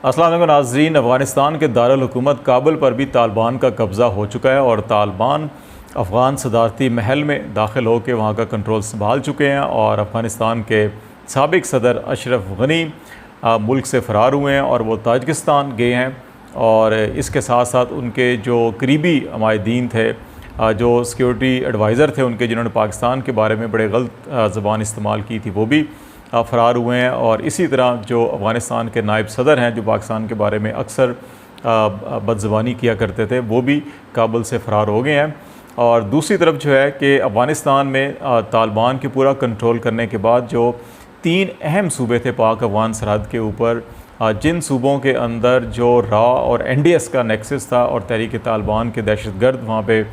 अस्सलाम वालेकुम नाज़रीन। अफ़गानिस्तान के दारुल हुकूमत काबुल पर भी तालिबान का कब्ज़ा हो चुका है और तालिबान अफ़गान सदारती महल में दाखिल होकर वहाँ का कंट्रोल संभाल चुके हैं और अफ़गानिस्तान के साबिक़ सदर अशरफ गनी मुल्क से फ़रार हुए हैं और वो ताजिकिस्तान गए हैं। और इसके साथ साथ उनके जो करीबी अमायदीन थे, जो सिक्योरिटी एडवाइज़र थे उनके, जिन्होंने पाकिस्तान के बारे में बड़े गलत ज़बान इस्तेमाल की थी, वो भी फ़रार हुए हैं। और इसी तरह जो अफ़गानिस्तान के नायब सदर हैं, जो पाकिस्तान के बारे में अक्सर बदज़बानी किया करते थे, वो भी काबुल से फ़रार हो गए हैं। और दूसरी तरफ जो है कि अफ़गानिस्तान में तालिबान के पूरा कंट्रोल करने के बाद जो 3 अहम सूबे थे पाक अफ़गान सरहद के ऊपर, जिन सूबों के अंदर जो रा और NDS का नेक्सस था और तहरीक तालिबान के दहशतगर्द वहाँ पे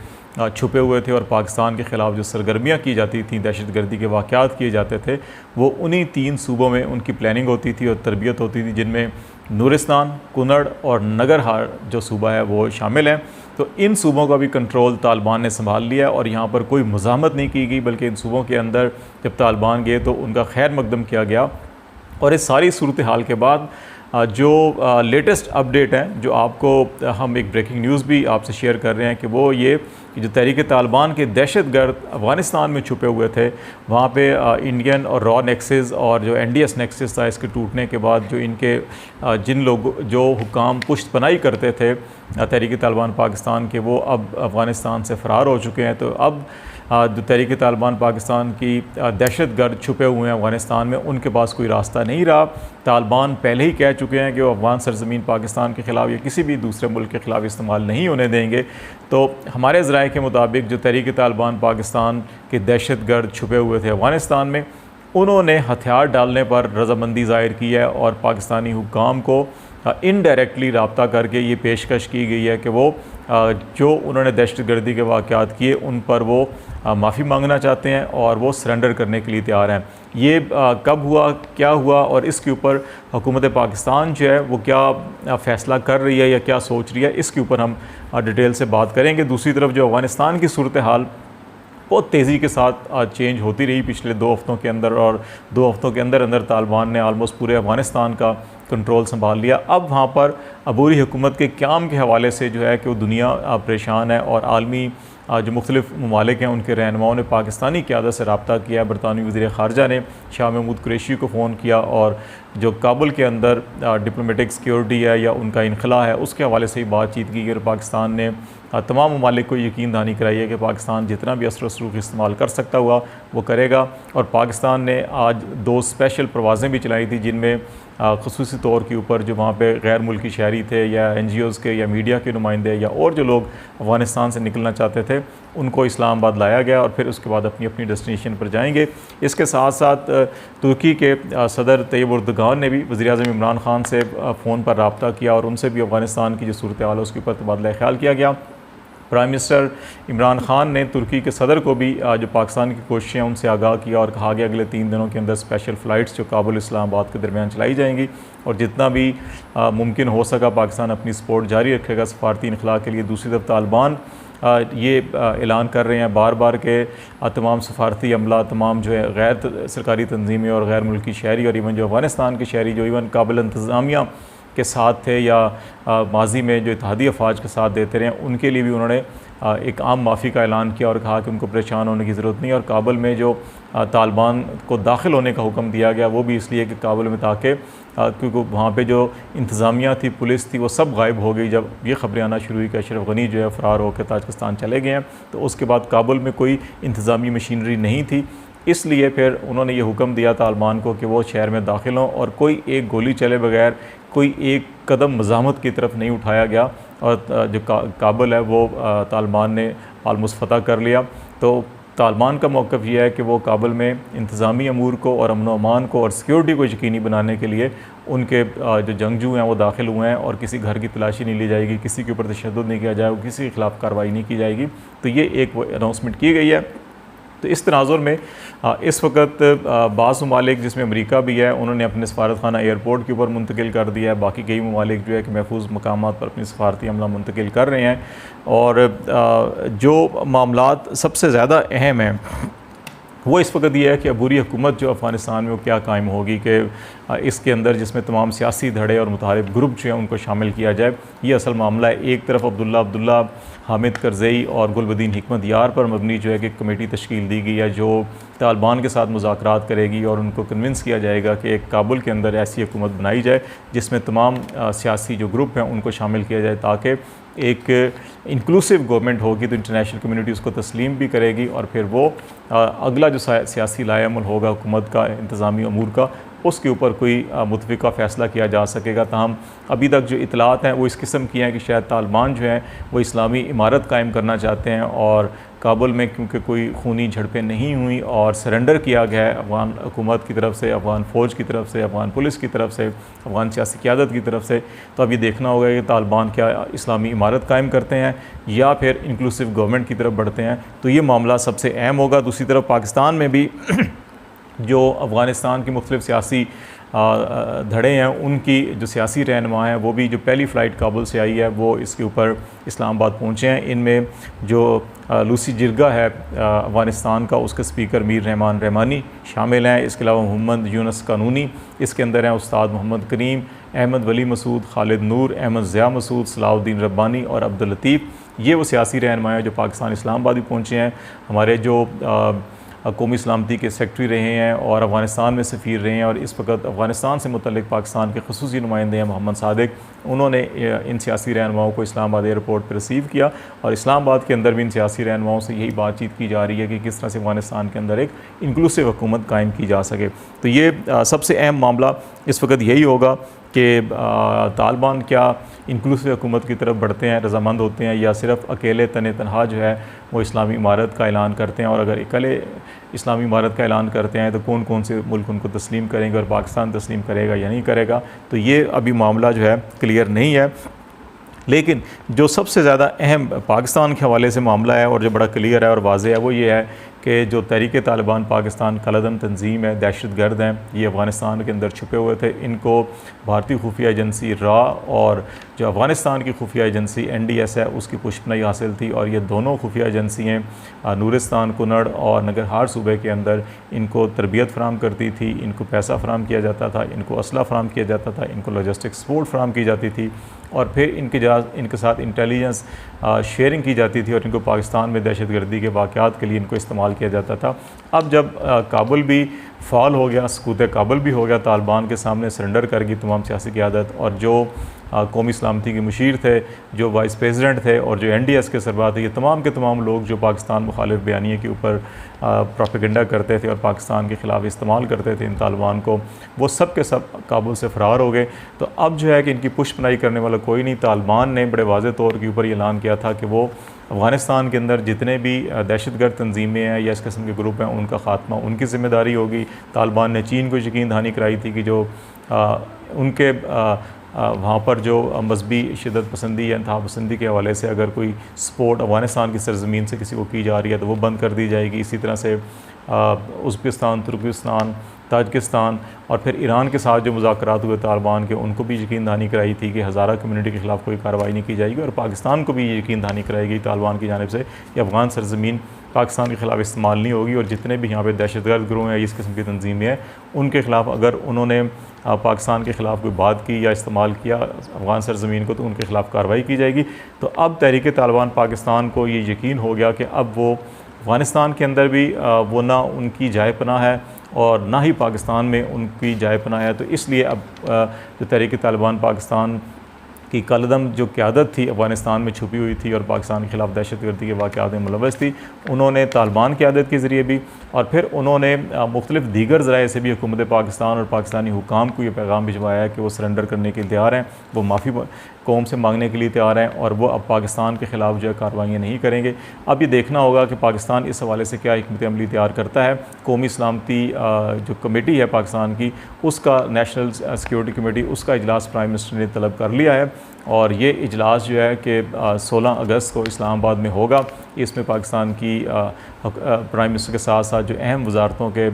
छुपे हुए थे और पाकिस्तान के ख़िलाफ़ जो सरगर्मियाँ की जाती थी, दहशतगर्दी के वाक़यात किए जाते थे, वो उन्हीं 3 सूबों में उनकी प्लानिंग होती थी और तरबियत होती थी, जिनमें नूरिस्तान, कुनड़ और नगरहार जो सूबा है वो शामिल हैं। तो इन सूबों का भी कंट्रोल तालिबान ने संभाल लिया और यहाँ पर कोई मज़ाहमत नहीं की गई, बल्कि इन सूबों के अंदर जब तालिबान गए तो उनका खैर मकदम किया गया। और इस सारी सूरत हाल के बाद जो लेटेस्ट अपडेट है, जो आपको हम एक ब्रेकिंग न्यूज़ भी आपसे शेयर कर रहे हैं, कि वो ये कि जो तहरीक तालिबान के दहशतगर्द अफ़गानिस्तान में छुपे हुए थे, वहाँ पे इंडियन और रॉ नेक्सस और जो NDS नेक्सस था, इसके टूटने के बाद जो इनके जिन लोग जो हुकाम पुश्त पनाही करते थे तहरीक तालिबान पाकिस्तान के, वो अब अफ़गानिस्तान से फ़रार हो चुके हैं। तो अब जो तहरीक तालिबान पाकिस्तान की दहशतगर्द छुपे हुए हैं अफ़गानिस्तान में, उनके पास कोई रास्ता नहीं रहा। तालिबान पहले ही कह चुके हैं कि वो अफ़गान सरज़मीन पाकिस्तान के ख़िलाफ़ या किसी भी दूसरे मुल्क के ख़िलाफ़ इस्तेमाल नहीं होने देंगे। तो हमारे ज़राए के मुताबिक जो तहरीक तालिबान पाकिस्तान के दहशतगर्द छुपे हुए थे अफ़गानिस्तान में, उन्होंने हथियार डालने पर रज़ामंदी ज़ाहिर की है और पाकिस्तानी हुकाम को इनडायरेक्टली रब्ता करके ये पेशकश की गई है कि वो जो उन्होंने दहशतगर्दी के वाक़यात किए उन पर वो माफ़ी मांगना चाहते हैं और वो सरेंडर करने के लिए तैयार हैं। ये कब हुआ, क्या हुआ और इसके ऊपर हुकूमत पाकिस्तान जो है वो क्या फ़ैसला कर रही है या क्या सोच रही है, इसके ऊपर हम डिटेल से बात करेंगे। दूसरी तरफ जो अफ़गानिस्तान की सूरत हाल बहुत तेज़ी के साथ चेंज होती रही पिछले 2 हफ़्तों के अंदर, और 2 हफ़्तों के अंदर अंदर तालिबान ने आलमोस्ट पूरे अफ़गानिस्तान का कंट्रोल संभाल लिया। अब वहाँ पर अबूरी हुकूमत के क़याम के हवाले से जो है कि वो दुनिया परेशान है और आलमी जो मुख्तलिफ़ ममालिक हैं उनके रहनुमाओं ने पाकिस्तानी क़यादत से रब्ता किया। बरतानवी वज़ीर ख़ारजा ने शाह महमूद कुरैशी को फ़ोन किया और जो काबुल के अंदर डिप्लोमेटिक सिक्योरिटी है या उनका इनखला है, उसके हवाले से ही बातचीत की और पाकिस्तान ने तमाम ममालिक को यकीन दहानी कराई है कि पाकिस्तान जितना भी असर वसरूख इस्तेमाल कर सकता हुआ वो करेगा। और पाकिस्तान ने आज 2 स्पेशल परवाज़ें भी चलाई थी, जिनमें ख़ुसूसी तौर के ऊपर जो वहाँ पे गैर मुल्की शहरी थे या NGOs के या मीडिया के नुमाइंदे या और जो लोग अफ़गानिस्तान से निकलना चाहते थे, उनको इस्लामाबाद लाया गया और फिर उसके बाद अपनी अपनी डेस्टिनेशन पर जाएंगे। इसके साथ साथ तुर्की के सदर तैयब एर्दोगान ने भी वज़ीर-ए-आज़म इमरान ख़ान से फ़ोन पर रब्ता किया और उनसे भी अफ़गानिस्तान की जो सूरत हाल है उसके ऊपर तबादला ख्याल किया गया। प्राइम मिनिस्टर इमरान ख़ान ने तुर्की के सदर को भी जो पाकिस्तान की कोशिशें उनसे आगाह किया और कहा कि अगले 3 दिनों के अंदर स्पेशल फ़्लाइट्स जो काबुल इस्लामाबाद के दरमियान चलाई जाएंगी और जितना भी मुमकिन हो सका पाकिस्तान अपनी सपोर्ट जारी रखेगा सफारती इनखला के लिए। दूसरी तरफ तालिबान ये ऐलान कर रहे हैं बार बार के तमाम सफारती अमला, तमाम जो है गैर सरकारी तंजीमें और गैर मुल्की शहरी और इवन जो अफ़गानिस्तान के शहरी जो इवन काबिल इंतज़ामिया के साथ थे या माजी में जो इत्तेहादी अफवाज के साथ देते रहे, उनके लिए भी उन्होंने एक आम माफ़ी का ऐलान किया और कहा कि उनको परेशान होने की ज़रूरत नहीं। और काबुल में जो तालिबान को दाखिल होने का हुक्म दिया गया वो भी इसलिए कि काबुल में ताकि क्योंकि वहाँ पे जो इंतज़ामिया थी, पुलिस थी, वो सब गायब हो गई जब ये ख़बरें आना शुरू हुई कि अशरफ गनी जो है फ़रार होकर ताजिकिस्तान चले गए हैं। तो उसके बाद काबुल में कोई इंतज़ामी मशीनरी नहीं थी, इसलिए फिर उन्होंने ये हुक्म दिया तालिबान को कि वो शहर में दाखिल हों और कोई एक गोली चले बगैर कोई एक कदम मज़ाहमत की तरफ नहीं उठाया गया। और जो काबुल है वो तालिबान ने आलमोस्ट फ़तह कर लिया। तो तालिबान का मौक़िफ़ ये है कि वो काबुल में इंतज़ामी अमूर को और अमन व अमान को और सिक्योरिटी को यकीनी बनाने के लिए उनके जो जंगजू हैं वो दाखिल हुए हैं और किसी घर की तलाशी नहीं ली जाएगी, किसी के ऊपर तशद्दुद नहीं किया जाएगा, किसी के ख़िलाफ़ कार्रवाई नहीं की जाएगी। तो ये एक अनाउंसमेंट की गई है। तो इस तनाजुर में इस वक्त बाज़ ममालिक जिसमें अमेरिका भी है, उन्होंने अपने सफारतखाना एयरपोर्ट के ऊपर मुंतकिल कर दिया है। बाकी कई ममालिक जो है कि महफूज मकामात पर अपनी सफारती अमला मुंतकिल कर रहे हैं। और जो मामलात सबसे ज़्यादा अहम हैं वो इस वक्त ये है कि अबूरी हुकूमत जो अफ़गानिस्तान में वो क्या कायम होगी कि इसके अंदर जिसमें तमाम सियासी धड़े और मुतारिफ ग्रुप जो हैं उनको शामिल किया जाए। ये असल मामला है। एक तरफ अब्दुल्ला हामिद करज़ई और गुलबदीन हिकमत यार पर मबनी जो है कि कमेटी तश्कील दी गई है जो तालिबान के साथ मुज़ाकरात करेगी और उनको कन्विंस किया जाएगा कि एक काबुल के अंदर ऐसी हुकूमत बनाई जाए जिसमें तमाम सियासी जो ग्रुप हैं उनको शामिल किया जाए, ताकि एक इंक्लूसिव गवर्नमेंट होगी तो इंटरनेशनल कम्युनिटी उसको तस्लीम भी करेगी और फिर वो अगला जो सियासी लाएअमल होगा हुकूमत का, इंतज़ामी अमूर का, उसके ऊपर कोई मुतफ़िक़ा फ़ैसला किया जा सकेगा। ताहम अभी तक जो इतलात हैं वो इस किस्म की हैं कि शायद तालिबान जो हैं वो इस्लामी इमारत कायम करना चाहते हैं और काबुल में क्योंकि कोई खूनी झड़पें नहीं हुई और सरेंडर किया गया है अफ़गान हुकूमत की तरफ से, अफ़गान फ़ौज की तरफ से, अफ़गान पुलिस की तरफ से, अफ़गान सियासी क़यादत की तरफ से, तो अब ये देखना होगा कि तालिबान क्या इस्लामी इमारत कायम करते हैं या फिर इंक्लूसिव गवर्नमेंट की तरफ बढ़ते हैं। तो ये मामला सबसे अहम होगा। दूसरी तरफ पाकिस्तान में भी जो अफ़गानिस्तान की मुख्तलिफ़ सियासी धड़े हैं उनकी जो सियासी रहनुमा हैं वो भी जो पहली फ़्लाइट काबुल से आई है वो इसके ऊपर इस्लामाबाद पहुँचे हैं। इनमें जो लूसी जिरगा है अफ़गानिस्तान का, उसके स्पीकर मीर रहमान रहमानी शामिल हैं। इसके अलावा मोहम्मद यूनुस कानूनी इसके अंदर हैं, उस्ताद मोहम्मद करीम, अहमद वली मसूद, खालिद नूर, अहमद ज़िया मसूद, सलाउद्दीन रब्बानी और अब्दुल लतीफ़। ये वो सियासी रहनुमा हैं जो पाकिस्तान इस्लामाबाद भी पहुँचे हैं। हमारे जो कौमी सलामती के सेक्रेटरी रहे हैं और अफ़गानिस्तान में सफ़ीर रहे हैं और इस वक्त अफ़गानिस्तान से मुतल्लिक़ पाकिस्तान के ख़ुसूसी नुमाइंदे हैं मोहम्मद सादिक, उन्होंने इन सियासी रहनुमाओं को इस्लामाबाद एयरपोर्ट पर रिसीव किया और इस्लामाबाद के अंदर भी इन सियासी रहनुमाओं से यही बातचीत की जा रही है कि किस तरह से अफ़गानिस्तान के अंदर एक इंक्लूसिव हुकूमत कायम की जा सके। तो ये सबसे अहम मामला इस वक्त यही होगा कि तालिबान क्या इंक्लूसिव हुकूमत की तरफ बढ़ते हैं, रज़ामंद होते हैं, या सिर्फ अकेले तनहा जो है वो इस्लामी इमारत का ऐलान करते हैं। और अगर अकेले इस्लामी इमारत का ऐलान करते हैं तो कौन कौन से मुल्क उनको तस्लीम करेंगे और पाकिस्तान तस्लीम करेगा या नहीं करेगा, तो ये अभी मामला जो है क्लियर नहीं है। लेकिन जो सबसे ज़्यादा अहम पाकिस्तान के हवाले से मामला है और जो बड़ा क्लियर है और वाज़ेह है वो ये है कि जो तहरीक तालिबान पाकिस्तान कलदम तंजीम है, दहशतगर्द हैं, ये अफ़गानिस्तान के अंदर छुपे हुए थे। इनको भारतीय खुफिया एजेंसी रा और जो अफ़गानिस्तान की खुफिया एजेंसी NDS है उसकी पुष्पनाई हासिल थी और ये दोनों खुफिया एजेंसियाँ नूरिस्तान, कुनड़ और नगरहार सूबे के अंदर इनको तरबियत फ़राम करती थी, इनको पैसा फ़राम किया जाता था, इनको असला फ़राम किया जाता था, इनको लॉजिस्टिक सपोर्ट फ़राम की जाती थी और फिर इनके साथ इंटेलिजेंस शेयरिंग की जाती थी और इनको पाकिस्तान में दहशतगर्दी के वाक़यात के लिए इनको इस्तेमाल किया जाता था। अब जब काबुल भी फ़ाल हो गया, सकूत काबुल भी हो गया, तालिबान के सामने सरेंडर कर गई तमाम सियासी क़यादत, और जो कौमी सलामती के मुशीर थे, जो वाइस प्रेसिडेंट थे और जो NDS के सरबराह थे, ये तमाम के तमाम लोग जो पाकिस्तान मुखालिफ बयानिए के ऊपर प्रोपेगेंडा करते थे और पाकिस्तान के ख़िलाफ़ इस्तेमाल करते थे इन तालिबान को, वो सब के सब काबुल से फ़रार हो गए। तो अब जो है कि इनकी पुष्पनाई करने वाला कोई नहीं। तालिबान ने बड़े वाज़ेह तौर के ऊपर ऐलान किया था कि वो अफ़गानिस्तान के अंदर जितने भी दहशतगर्द तंजीमें हैं या इस किस्म के ग्रुप हैं उनका ख़ात्मा उनकी ज़िम्मेदारी होगी। तालिबान ने चीन को यकीन दहानी कराई थी कि जो उनके वहाँ पर जो मजहबी शिदत पसंदी या इंतहा पसंदी के हवाले से अगर कोई सपोर्ट अफ़गानिस्तान की सरज़मीन से किसी को की जा रही है तो वो बंद कर दी जाएगी। इसी तरह से उज़्बेकिस्तान, तुर्कमेनिस्तान, ताजिकिस्तान और फिर ईरान के साथ जो मुज़ाकरात हुए तालिबान के, उनको भी यकीन दहानी कराई थी कि हज़ारा कम्युनिटी के ख़िलाफ़ कोई कार्रवाई नहीं की जाएगी और पाकिस्तान को भी यकीन दहानी कराई गई तालिबान की जानिब से कि अफ़गान सरज़मीन पाकिस्तान के ख़िलाफ़ इस्तेमाल नहीं होगी और जितने भी यहाँ पे दहशतगर्द गिरोह हैं, इस किस्म की तंजीमें हैं, उनके ख़िलाफ़ अगर उन्होंने पाकिस्तान के ख़िलाफ़ कोई बात की या इस्तेमाल किया अफ़गान सरज़मीन को तो उनके ख़िलाफ़ कार्रवाई की जाएगी। तो अब तहरीक तालिबान पाकिस्तान को ये यकीन हो गया कि अब वो अफ़गानिस्तान के अंदर भी वो ना उनकी जाए पनाह है और ना ही पाकिस्तान में उनकी जाए पनाह है। तो इसलिए अब जो तहरीक तालिबान पाकिस्तान की कलदम जो क़यादत थी अफ़गानिस्तान में छुपी हुई थी और पाकिस्तान के ख़िलाफ़ दहशतगर्दी के वाक़यात में मुलव्वस थी, उन्होंने तालिबान क़यादत के ज़रिए भी और फिर उन्होंने मुख्तलिफ़ दीगर ज़राए से भी हुकूमत पाकिस्तान और पाकिस्तानी हुकाम को ये पैगाम भिजवाया है कि वो सरेंडर करने के लिए तैयार हैं, वो माफ़ी कौम से मांगने के लिए तैयार हैं और वो अब पाकिस्तान के ख़िलाफ़ जो है कार्रवाइयाँ नहीं करेंगे। अब ये देखना होगा कि पाकिस्तान इस हवाले से क्या हिकमत अमली तैयार करता है। कौमी सलामती जो कमेटी है पाकिस्तान की, उसका नेशनल सिक्योरिटी कमेटी, उसका इजलास प्राइम मिनिस्टर ने तलब कर लिया है और ये इजलास जो है कि 16 अगस्त को इस्लामाबाद में होगा। इसमें पाकिस्तान की प्राइम मिनिस्टर के साथ साथ जो अहम वजारतों के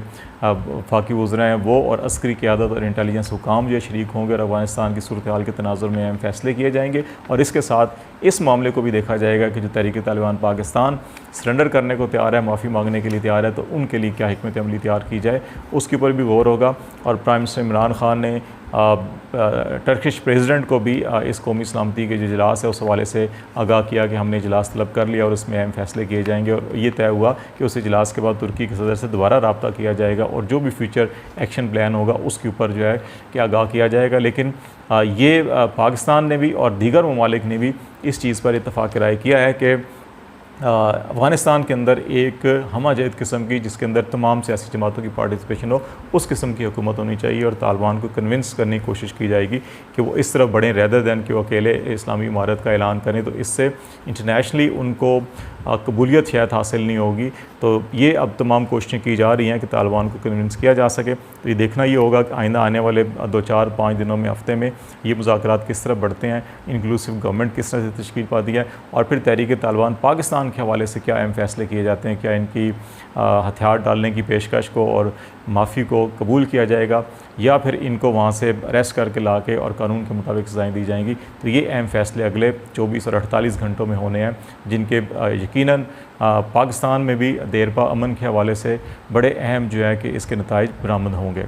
वफाकी वज़रा हैं वो और अस्करी क़यादत और इंटेलिजेंस हुकाम जो शरीक होंगे और अफ़गानिस्तान की सूरत हाल के तनाज़ुर में अहम फ़ैसले किए जाएंगे। और इसके साथ इस मामले को भी देखा जाएगा कि जो तहरीक तालिबान पाकिस्तान सरेंडर करने को तैयार है, माफ़ी मांगने के लिए तैयार है, तो उनके लिए क्या हिकमत अमली तैयार की जाए उसके ऊपर भी गौर होगा। और प्राइम मिनिस्टर इमरान खान ने टर्किश प्रेसिडेंट को भी इस कौमी सलामती के जो इजलास है उस हवाले से आगाह किया कि हमने इजलास तलब कर लिया और उसमें अहम फ़ैसले किए जाएंगे। और ये तय हुआ कि उस इजलास के बाद तुर्की के सदर से दोबारा रब्ता किया जाएगा और जो भी फ्यूचर एक्शन प्लान होगा उसके ऊपर जो है कि आगाह किया जाएगा। लेकिन ये पाकिस्तान ने भी और दीगर ममालिक ने भी इस चीज़ पर इत्तफ़ाक़ राय किया है कि अफ़गानिस्तान के अंदर एक हमाजत किस्म की, जिसके अंदर तमाम सियासी जमातों की पार्टिसिपेशन हो, उस किस्म की हुकूमत होनी चाहिए और तालिबान को कन्विंस करने की कोशिश की जाएगी कि वो इस तरफ बढ़ें रेदर दैन कि वो अकेले इस्लामी इमारत का ऐलान करें। तो इससे इंटरनेशनली उनको कबूलियत शायद हासिल नहीं होगी। तो ये अब तमाम कोशिशें की जा रही हैं कि तालिबान को कन्विंस किया जा सके। तो ये देखना ये होगा कि आइंदा आने वाले 2, 4, 5 दिनों में, हफ्ते में ये मुज़ाकरात किस तरह बढ़ते हैं, इंक्लूसिव गवर्नमेंट किस तरह से तश्कील पाती है और फिर तहरीक तालिबान पाकिस्तान के हवाले से क्या अहम फ़ैसले किए जाते हैं। क्या इनकी हथियार डालने की पेशकश को और माफ़ी को कबूल किया जाएगा या फिर इनको वहाँ से अरेस्ट करके ला के और कानून के मुताबिक सज़ाएँ दी जाएंगी। तो ये अहम फ़ैसले अगले 24 और 48 घंटों में होने हैं, जिनके यकीनन पाकिस्तान में भी देरपा अमन के हवाले से बड़े अहम जो है कि इसके नताइज बरामद होंगे।